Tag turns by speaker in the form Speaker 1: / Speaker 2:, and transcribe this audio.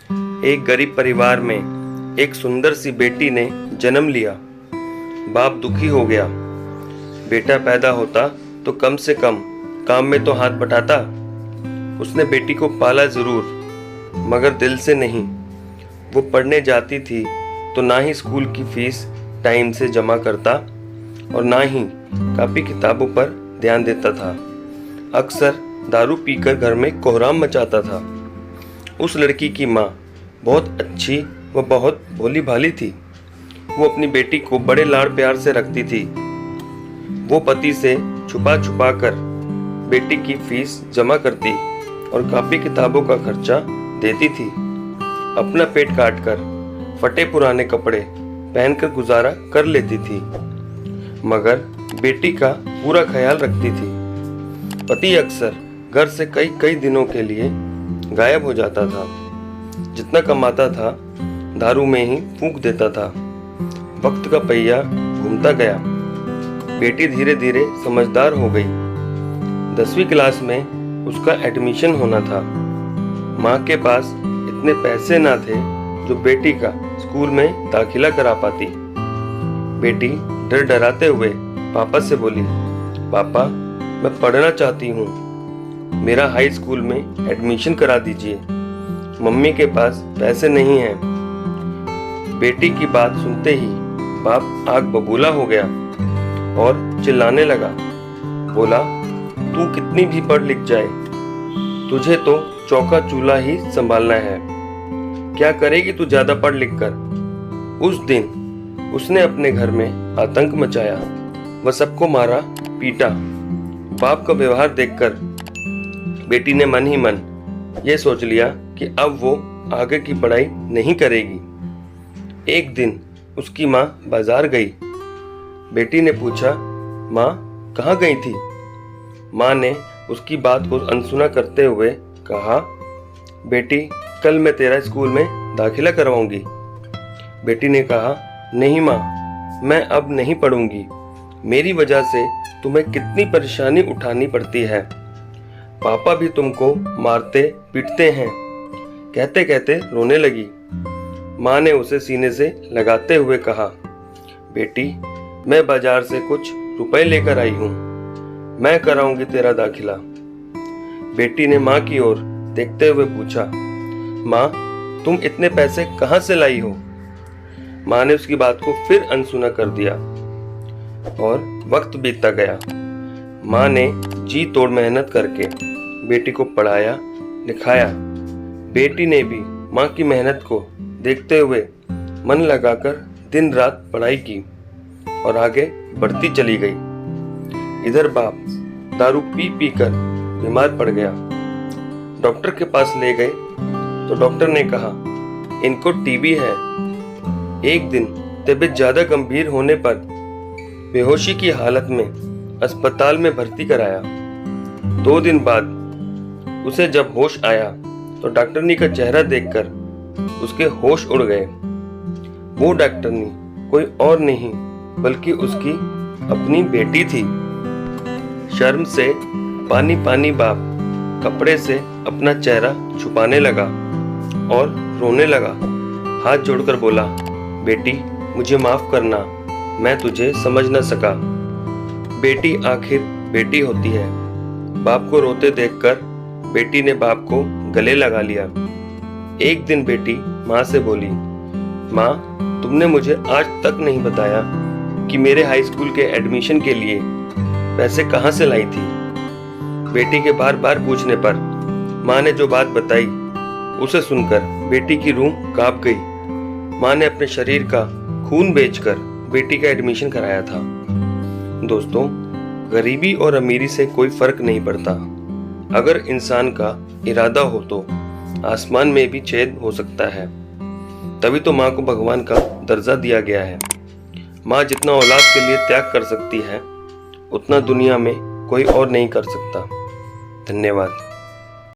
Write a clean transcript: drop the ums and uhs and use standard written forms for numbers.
Speaker 1: एक गरीब परिवार में एक सुंदर सी बेटी ने जन्म लिया। बाप दुखी हो गया। बेटा पैदा होता तो कम से कम काम में तो हाथ बटाता। उसने बेटी को पाला जरूर, मगर दिल से नहीं। वो पढ़ने जाती थी तो ना ही स्कूल की फीस टाइम से जमा करता और ना ही कापी किताबों पर ध्यान देता था। अक्सर दारू पीकर घर में कोहराम मचाता था। उस लड़की की माँ बहुत अच्छी व बहुत भोली भाली थी। वो अपनी बेटी को बड़े लाड़ प्यार से रखती थी। वो पति से छुपा छुपा कर बेटी की फीस जमा करती और कापी किताबों का खर्चा देती थी। अपना पेट काट कर फटे पुराने कपड़े पहनकर गुजारा कर लेती थी, मगर बेटी का पूरा ख्याल रखती थी। पति अक्सर घर से कई कई दिनों के लिए गायब हो जाता था। जितना कमाता था दारू में ही फूंक देता था। वक्त का पहिया घूमता गया। बेटी धीरे धीरे समझदार हो गई। 10वीं क्लास में उसका एडमिशन होना था। माँ के पास इतने पैसे ना थे जो बेटी का स्कूल में दाखिला करा पाती। बेटी डर डराते हुए पापा से बोली, पापा मैं पढ़ना चाहती हूँ, मेरा हाई स्कूल में एडमिशन करा दीजिए, मम्मी के पास पैसे नहीं हैं। बेटी की बात सुनते ही बाप आग बबूला हो गया और चिल्लाने लगा। बोला, तू कितनी भी पढ़ लिख जाए, तुझे तो चौका चूल्हा ही संभालना है। क्या करेगी तू ज्यादा पढ़ लिख कर। उस दिन उसने अपने घर में आतंक मचाया। वह सबको मारा पीटा। बाप का व्यवहार देखकर बेटी ने मन ही मन यह सोच लिया कि अब वो आगे की पढ़ाई नहीं करेगी। एक दिन उसकी माँ बाजार गई। बेटी ने पूछा, माँ कहाँ गई थी। माँ ने उसकी बात को अनसुना करते हुए कहा, बेटी कल मैं तेरा स्कूल में दाखिला करवाऊंगी। बेटी ने कहा, नहीं माँ, मैं अब नहीं पढ़ूंगी। मेरी वजह से तुम्हें कितनी परेशानी उठानी पड़ती है। पापा भी तुमको मारते पीटते हैं। कहते कहते रोने लगी। माँ ने उसे सीने से लगाते हुए कहा, बेटी मैं बाजार से कुछ रुपए लेकर आई हूँ, मैं कराऊंगी तेरा दाखिला। बेटी ने माँ की ओर देखते हुए पूछा, माँ तुम इतने पैसे कहाँ से लाई हो। माँ ने उसकी बात को फिर अनसुना कर दिया और वक्त बीतता गया। माँ ने जी तोड़ मेहनत करके बेटी को पढ़ाया लिखाया। बेटी ने भी माँ की मेहनत को देखते हुए मन लगाकर दिन रात पढ़ाई की और आगे बढ़ती चली गई। इधर बाप दारू पी पी कर बीमार पड़ गया। डॉक्टर के पास ले गए तो डॉक्टर ने कहा, इनको टीबी है। एक दिन तबीयत ज्यादा गंभीर होने पर बेहोशी की हालत में अस्पताल में भर्ती कराया। 2 दिन बाद उसे जब होश आया तो डॉक्टरनी का चेहरा देखकर उसके होश उड़ गए। वो डॉक्टरनी कोई और नहीं बल्कि उसकी अपनी बेटी थी। शर्म से पानी पानी बाप कपड़े से अपना चेहरा छुपाने लगा और रोने लगा। हाथ जोड़कर बोला, बेटी मुझे माफ करना, मैं तुझे समझ न सका। बेटी आखिर बेटी होती है। बाप को रोते देखकर बेटी ने बाप को गले लगा लिया। एक दिन बेटी माँ से बोली, माँ तुमने मुझे आज तक नहीं बताया कि मेरे हाई स्कूल के एडमिशन के लिए पैसे कहाँ से लाई थी। बेटी के बार बार पूछने पर माँ ने जो बात बताई उसे सुनकर बेटी की रूह कांप गई। माँ ने अपने शरीर का खून बेचकर बेटी का एडमिशन कराया था। दोस्तों, गरीबी और अमीरी से कोई फर्क नहीं पड़ता। अगर इंसान का इरादा हो तो आसमान में भी छेद हो सकता है। तभी तो माँ को भगवान का दर्जा दिया गया है। माँ जितना औलाद के लिए त्याग कर सकती है उतना दुनिया में कोई और नहीं कर सकता। धन्यवाद।